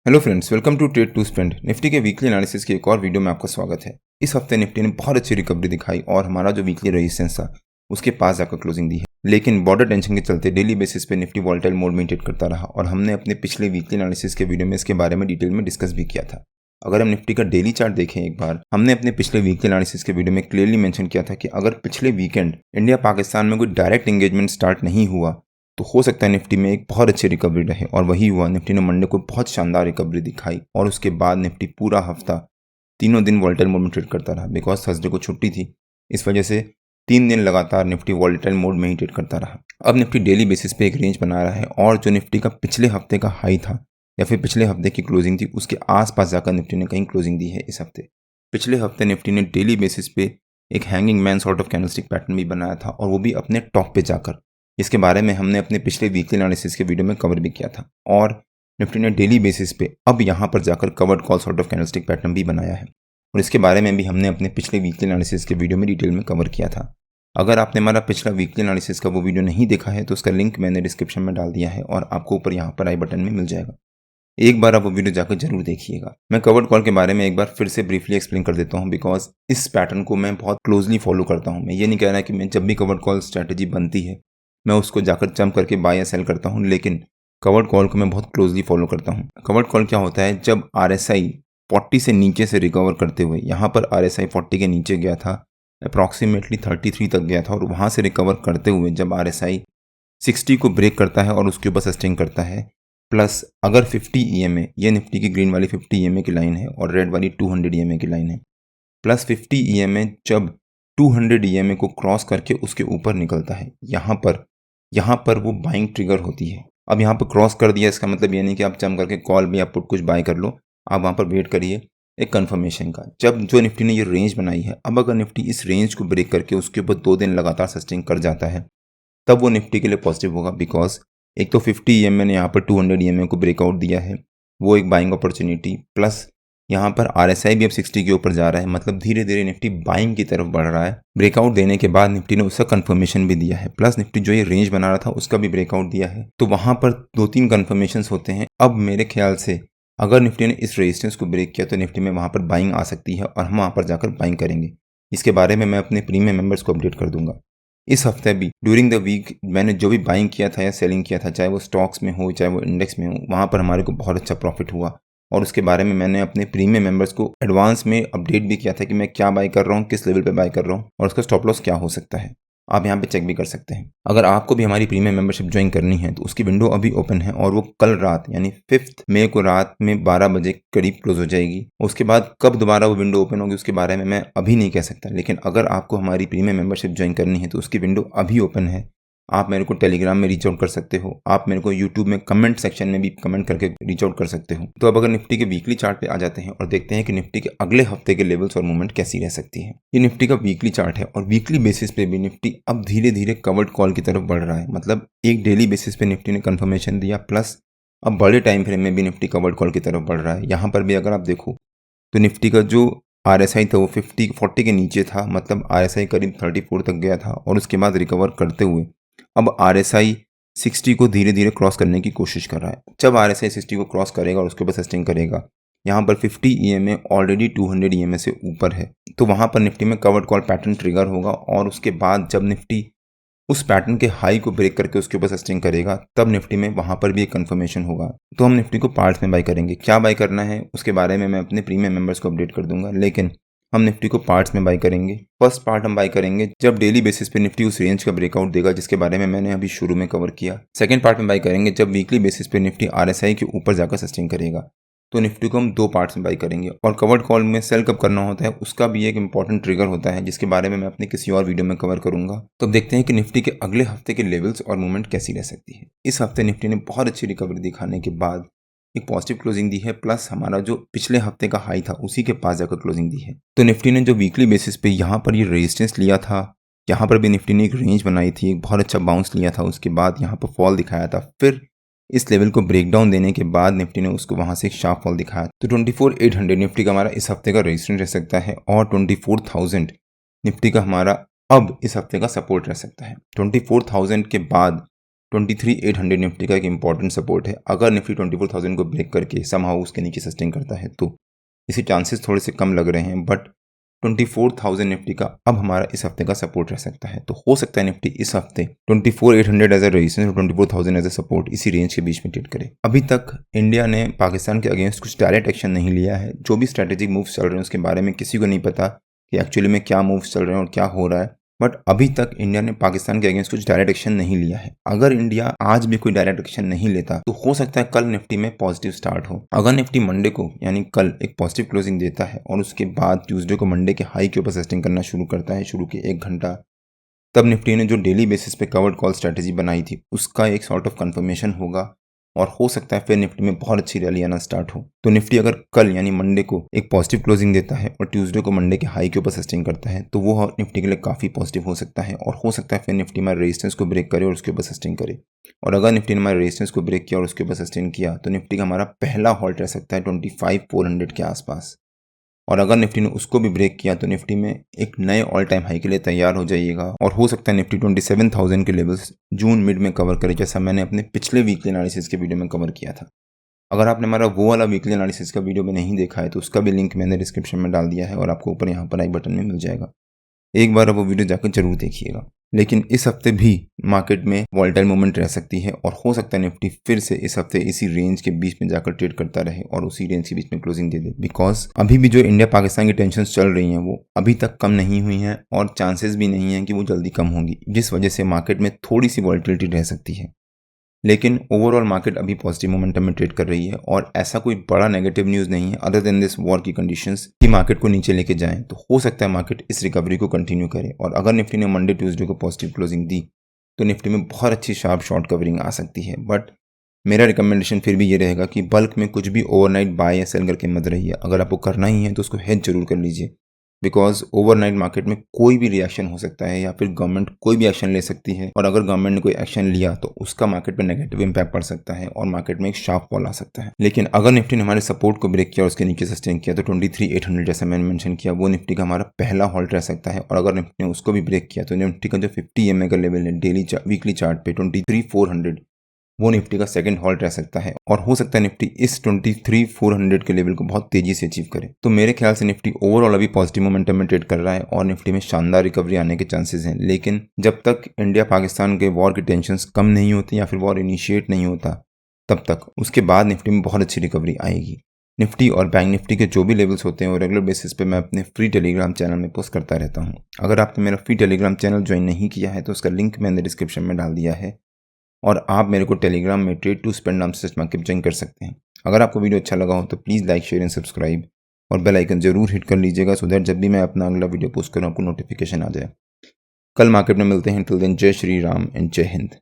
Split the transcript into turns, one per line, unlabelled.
Hello friends, welcome to trade to spend. Nifty के weekly analysis की एक और वीडियो में आपका स्वागत है। इस हफ्ते निफ्टी ने बहुत अच्छी रिकवरी दिखाई और हमारा जो वीकली रेजिस्टेंस था उसके पास जाकर क्लोजिंग दी है। लेकिन बॉर्डर टेंशन के चलते डेली बेसिस पे निफ्टी वॉलेटाइल मोड में ट्रेड करता रहा और हमने अपने पिछले वीकली एनालिसिस के वीडियो में इसके बारे में डिटेल में डिस्कस भी किया था। अगर हम निफ्टी का डेली चार्ट देखें एक बार, हमने अपने पिछले वीकली एनालिसिस के वीडियो में क्लियरली मेंशन किया था कि अगर पिछले वीकेंड इंडिया पाकिस्तान में कोई डायरेक्ट एंगेजमेंट स्टार्ट नहीं हुआ तो हो सकता है निफ्टी में एक बहुत अच्छी रिकवरी रहे, और वही हुआ। निफ्टी ने मंडे को बहुत शानदार रिकवरी दिखाई और उसके बाद निफ्टी पूरा हफ्ता तीनों दिन वॉलेटाइल मोड में ट्रेड करता रहा। बिकॉज थर्सडे को छुट्टी थी, इस वजह से 3 दिन लगातार निफ्टी वॉलेटाइल मोड में ही ट्रेड करता रहा। अब निफ्टी डेली बेसिस पे एक रेंज बना रहा है और जो निफ्टी का पिछले हफ्ते का हाई था या फिर पिछले हफ्ते की क्लोजिंग थी उसके आसपास जाकर निफ्टी ने कहीं क्लोजिंग दी है इस हफ्ते। पिछले हफ्ते निफ्टी ने डेली बेसिस पे एक hanging man sort of candlestick pattern भी बनाया था, और वो भी अपने टॉप पे जाकर। इसके बारे में हमने अपने पिछले वीकली एनालिसिस के वीडियो में कवर भी किया था। और निफ्टी ने डेली बेसिस पे अब यहाँ पर जाकर covered call sort of candlestick pattern भी बनाया है, और इसके बारे में भी हमने अपने पिछले वीकली एनालिसिस के वीडियो में डिटेल में कवर किया था। अगर आपने हमारा पिछला वीकली एनालिसिस का वो वीडियो नहीं देखा है तो उसका लिंक मैंने डिस्क्रिप्शन में डाल दिया है और आपको ऊपर यहाँ पर आई बटन में मिल जाएगा। एक बार आप वो वीडियो जाकर जरूर देखिएगा। मैं कवर्ड कॉल के बारे में एक बार फिर से ब्रीफली एक्सप्लेन कर देता हूँ, बिकॉज इस पैटर्न को मैं बहुत क्लोजली फॉलो करता हूँ। मैं ये नहीं कह रहा कि मैं जब भी कवर्ड कॉल स्ट्रैटेजी बनती है मैं उसको जाकर जंप करके बाय या सेल करता हूँ, लेकिन कवर्ड कॉल को मैं बहुत क्लोजली फॉलो करता हूँ। कवर्ड कॉल क्या होता है? जब RSI 40 से नीचे से रिकवर करते हुए, यहाँ पर RSI 40 के नीचे गया था, अप्रॉक्सीमेटली 33 तक गया था, और वहाँ से रिकवर करते हुए जब RSI 60 को ब्रेक करता है और उसके ऊपर सस्टेन करता है, प्लस अगर 50 EMA, ये निफ्टी की ग्रीन वाली 50 EMA की लाइन है और रेड वाली 200 EMA की लाइन है, प्लस 50 EMA जब 200 EMA को क्रॉस करके उसके ऊपर निकलता है, यहाँ पर वो बाइंग ट्रिगर होती है। अब यहाँ पर क्रॉस कर दिया, इसका मतलब ये नहीं कि आप जंप करके कॉल भी आप पुट कुछ बाय कर लो, आप वहाँ पर वेट करिए एक कंफर्मेशन का। जब जो निफ्टी ने ये रेंज बनाई है, अब अगर निफ्टी इस रेंज को ब्रेक करके उसके ऊपर 2 दिन लगातार सस्टेन कर जाता है तब वो निफ्टी के लिए पॉजिटिव होगा। बिकॉज एक तो 50 EMA ने यहाँ पर 200 EMA को ब्रेकआउट दिया है, वो एक बाइंग अपॉर्चुनिटी, प्लस यहाँ पर RSI भी अब 60 के ऊपर जा रहा है, मतलब धीरे धीरे निफ्टी बाइंग की तरफ बढ़ रहा है। ब्रेकआउट देने के बाद निफ्टी ने उसका कंफर्मेशन भी दिया है, प्लस निफ्टी जो ये रेंज बना रहा था उसका भी ब्रेकआउट दिया है। तो वहाँ पर 2-3 कंफर्मेशन होते हैं। अब मेरे ख्याल से अगर निफ्टी ने इस रेजिस्टेंस को ब्रेक किया तो निफ्टी में वहाँ पर बाइंग आ सकती है और हम वहाँ पर जाकर बाइंग करेंगे। इसके बारे में मैं अपने प्रीमियम मेंबर्स को अपडेट कर दूंगा। इस हफ्ते भी ड्यूरिंग द वीक मैंने जो भी बाइंग किया था या सेलिंग किया था, चाहे वो स्टॉक्स में हो चाहे वो इंडेक्स में हो, वहाँ पर हमारे को बहुत अच्छा प्रॉफिट हुआ, और उसके बारे में मैंने अपने प्रीमियम मेंबर्स को एडवांस में अपडेट भी किया था कि मैं क्या बाय कर रहा हूँ, किस लेवल पे बाय कर रहा हूँ और उसका स्टॉप लॉस क्या हो सकता है। आप यहाँ पे चेक भी कर सकते हैं। अगर आपको भी हमारी प्रीमियम मेंबरशिप ज्वाइन करनी है तो उसकी विंडो अभी ओपन है, और वो कल रात यानी 5 मई को रात में 12 बजे करीब क्लोज हो जाएगी। उसके बाद कब दोबारा वो विंडो ओपन होगी उसके बारे में मैं अभी नहीं कह सकता, लेकिन अगर आपको हमारी प्रीमियम मेंबरशिप ज्वाइन करनी है तो उसकी विंडो अभी ओपन है। आप मेरे को टेलीग्राम में रीच आउट कर सकते हो, आप मेरे को यूट्यूब में कमेंट सेक्शन में भी कमेंट करके रीच आउट कर सकते हो। तो अब अगर निफ्टी के वीकली चार्ट पे आ जाते हैं और देखते हैं कि निफ्टी के अगले हफ्ते के लेवल्स और मूवमेंट कैसी रह सकती है। ये निफ्टी का वीकली चार्ट है और वीकली बेसिस पे भी निफ्टी अब धीरे धीरे कवर्ड कॉल की तरफ बढ़ रहा है। मतलब एक डेली बेसिस पे निफ्टी ने कंफर्मेशन दिया, प्लस अब बड़े टाइम फ्रेम में भी निफ्टी कवर्ड कॉल की तरफ बढ़ रहा है। यहाँ पर भी अगर आप देखो तो निफ्टी का जो RSI था वो 40 के नीचे था, मतलब RSI करीब 34 तक गया था, और उसके बाद रिकवर करते हुए अब RSI 60 को धीरे धीरे क्रॉस करने की कोशिश कर रहा है। जब RSI 60 को क्रॉस करेगा और उसके ऊपर सस्टेन करेगा, यहाँ पर 50 EMA ऑलरेडी 200 EMA से ऊपर है, तो वहाँ पर निफ्टी में कवर्ड कॉल पैटर्न ट्रिगर होगा, और उसके बाद जब निफ्टी उस पैटर्न के हाई को ब्रेक करके उसके ऊपर सस्टेन करेगा तब निफ्टी में वहाँ पर भी एक कंफर्मेशन होगा। तो हम निफ्टी को पार्ट्स में बाय करेंगे। क्या बाय करना है उसके बारे में मैं अपने प्रीमियम मेंबर्स को अपडेट कर दूंगा, लेकिन हम निफ्टी को पार्ट्स में बाय करेंगे। फर्स्ट पार्ट हम बाय करेंगे जब डेली बेसिस पे निफ्टी उस रेंज का ब्रेकआउट देगा जिसके बारे में मैंने अभी शुरू में कवर किया। सेकंड पार्ट में बाय करेंगे जब वीकली बेसिस पे निफ्टी RSI के ऊपर जाकर सस्टेन करेगा। तो निफ्टी को हम 2 पार्ट्स में बाय करेंगे, और कवर्ड कॉल में सेल कब करना होता है उसका भी एक इंपॉर्टेंट ट्रिगर होता है जिसके बारे में मैं अपने किसी और वीडियो में कवर करूंगा। तो देखते हैं कि निफ्टी के अगले हफ्ते के लेवल्स और मूवमेंट कैसी रह सकती है। इस हफ्ते निफ्टी ने बहुत अच्छी रिकवरी दिखाने के बाद एक पॉजिटिव क्लोजिंग दी है, प्लस हमारा जो पिछले हफ्ते का हाई था उसी के पास जाकर क्लोजिंग दी है। तो निफ्टी ने जो वीकली बेसिस पे यहाँ पर ये रेजिस्टेंस लिया था, यहाँ पर भी निफ्टी ने एक रेंज बनाई थी, एक बहुत अच्छा बाउंस लिया था, उसके बाद यहाँ पर फॉल दिखाया था, फिर इस लेवल को ब्रेक डाउन देने के बाद निफ्टी ने उसको वहां से एक शार्प फॉल दिखाया। तो 24,800 निफ्टी का हमारा इस हफ्ते का रेजिस्टेंस रह सकता है, और 24,000 निफ्टी का हमारा अब इस हफ्ते का सपोर्ट रह सकता है। 24,000 के बाद 23,800 निफ्टी का एक इंपॉर्टेंट सपोर्ट है। अगर निफ्टी 24,000 को ब्रेक करके समहाउ उसके नीचे सस्टेन करता है तो इसी चांसेस थोड़े से कम लग रहे हैं, बट 24,000 निफ्टी का अब हमारा इस हफ्ते का सपोर्ट रह सकता है। तो हो सकता है निफ्टी इस हफ्ते 24,800 एज ए रेजिस्टेंस और 24,000 एज ए सपोर्ट इसी रेंज के बीच में ट्रेड करे। अभी तक इंडिया ने पाकिस्तान के अगेंस्ट कुछ डायरेक्ट एक्शन नहीं लिया है। जो भी स्ट्रैटेजिक मूव्स चल रहे हैं उसके बारे में किसी को नहीं पता कि एक्चुअली में क्या मूव्स चल रहे हैं और क्या हो रहा है, बट अभी तक इंडिया ने पाकिस्तान के अगेंस्ट कुछ डायरेक्ट एक्शन नहीं लिया है। अगर इंडिया आज भी कोई डायरेक्ट एक्शन नहीं लेता तो हो सकता है कल निफ्टी में पॉजिटिव स्टार्ट हो। अगर निफ्टी मंडे को यानी कल एक पॉजिटिव क्लोजिंग देता है और उसके बाद ट्यूसडे को मंडे के हाई के ऊपर सस्टेन करना शुरू करता है शुरू के 1 घंटा, तब निफ्टी ने जो डेली बेसिस पे कवर्ड कॉल स्ट्रैटेजी बनाई थी उसका एक सॉर्ट ऑफ कंफर्मेशन होगा और हो सकता है फिर निफ्टी में बहुत अच्छी रैली आना स्टार्ट हो। तो निफ्टी अगर कल यानी मंडे को एक पॉजिटिव क्लोजिंग देता है और ट्यूसडे को मंडे के हाई के ऊपर सस्टेन करता है तो वो निफ्टी के लिए काफ़ी पॉजिटिव हो सकता है और हो सकता है फिर निफ्टी हमारे रेजिस्टेंस को ब्रेक करे और उसके ऊपर सस्टेन करे। और अगर निफ्टी ने हमारे रेजिस्टेंस को ब्रेक किया और उसके ऊपर सस्टेन किया तो निफ्टी का हमारा पहला हॉल्ट रह सकता है 25,400 के आसपास। और अगर निफ्टी ने उसको भी ब्रेक किया तो निफ्टी में एक नए ऑल टाइम हाई के लिए तैयार हो जाइएगा और हो सकता है निफ्टी 27,000 के लेवल्स जून मिड में कवर करे, जैसा मैंने अपने पिछले वीकली एनालिसिस के वीडियो में कवर किया था। अगर आपने हमारा वो वाला वीकली एनालिसिस का वीडियो में नहीं देखा है तो उसका भी लिंक मैंने डिस्क्रिप्शन में डाल दिया है और आपको ऊपर यहाँ पर आई बटन में मिल जाएगा। एक बार वो वीडियो जाकर जरूर देखिएगा। लेकिन इस हफ्ते भी मार्केट में वॉलेटाइल मूवमेंट रह सकती है और हो सकता है निफ्टी फिर से इस हफ्ते इसी रेंज के बीच में जाकर ट्रेड करता रहे और उसी रेंज के बीच में क्लोजिंग दे दे, बिकॉज अभी भी जो इंडिया पाकिस्तान की टेंशन चल रही हैं वो अभी तक कम नहीं हुई हैं और चांसेस भी नहीं है कि वो जल्दी कम होंगी, जिस वजह से मार्केट में थोड़ी सी वॉलेटिलिटी रह सकती है। लेकिन ओवरऑल मार्केट अभी पॉजिटिव मोमेंटम में ट्रेड कर रही है और ऐसा कोई बड़ा नेगेटिव न्यूज़ नहीं है अदर देन दिस वॉर की कंडीशंस कि मार्केट को नीचे लेके जाएं। तो हो सकता है मार्केट इस रिकवरी को कंटिन्यू करे और अगर निफ्टी ने मंडे ट्यूसडे को पॉजिटिव क्लोजिंग दी तो निफ्टी में बहुत अच्छी शार्प शॉर्ट कवरिंग आ सकती है। बट मेरा रिकमेंडेशन फिर भी ये रहेगा कि बल्क में कुछ भी ओवरनाइट बाय या सेल करके मत रहिए। अगर आपको करना ही है तो उसको हेज जरूर कर लीजिए, बिकॉज ओवरनाइट मार्केट में कोई भी रिएक्शन हो सकता है या फिर गवर्नमेंट कोई भी एक्शन ले सकती है और अगर गवर्नमेंट ने कोई एक्शन लिया तो उसका मार्केट पे नेगेटिव इंपैक्ट पड़ सकता है और मार्केट में एक शार्प फॉल आ सकता है। लेकिन अगर निफ्टी ने हमारे सपोर्ट को ब्रेक किया और उसके नीचे सस्टेन किया तो 23,800 जैसा मैंने मेंशन किया वो निफ्टी का हमारा पहला हॉल्ट रह सकता है। और अगर निफ्टी ने उसको भी ब्रेक किया तो निफ्टी का जो 50 EMA का लेवल है डेली वीकली चार्ट पे 23,400 वो निफ्टी का सेकंड हॉल्ट रह सकता है और हो सकता है निफ्टी इस 23,400 के लेवल को बहुत तेजी से अचीव करे। तो मेरे ख्याल से निफ्टी ओवरऑल अभी पॉजिटिव मोमेंटम में ट्रेड कर रहा है और निफ्टी में शानदार रिकवरी आने के चांसेस हैं। लेकिन जब तक इंडिया पाकिस्तान के वॉर की टेंशंस कम नहीं होती या फिर वॉर इनिशिएट नहीं होता तब तक उसके बाद निफ्टी में बहुत अच्छी रिकवरी आएगी। निफ्टी और बैंक निफ्टी के जो भी लेवल्स होते हैं वो रेगुलर बेसिस पे मैं अपने फ्री टेलीग्राम चैनल में पोस्ट करता रहता हूँ। अगर आपने मेरा फ्री टेलीग्राम चैनल ज्वाइन नहीं किया है तो उसका लिंक मैंने डिस्क्रिप्शन में डाल दिया है और आप मेरे को टेलीग्राम में ट्रेड टू स्पेंड नाम से सर्च ज्वाइन कर सकते हैं। अगर आपको वीडियो अच्छा लगा हो तो please like share and subscribe और बेल आइकन जरूर हिट कर लीजिएगा सो दैट जब भी मैं अपना अगला वीडियो पोस्ट करूँ आपको नोटिफिकेशन आ जाए। कल मार्केट में मिलते हैं। टिल देन जय श्री राम एंड जय हिंद।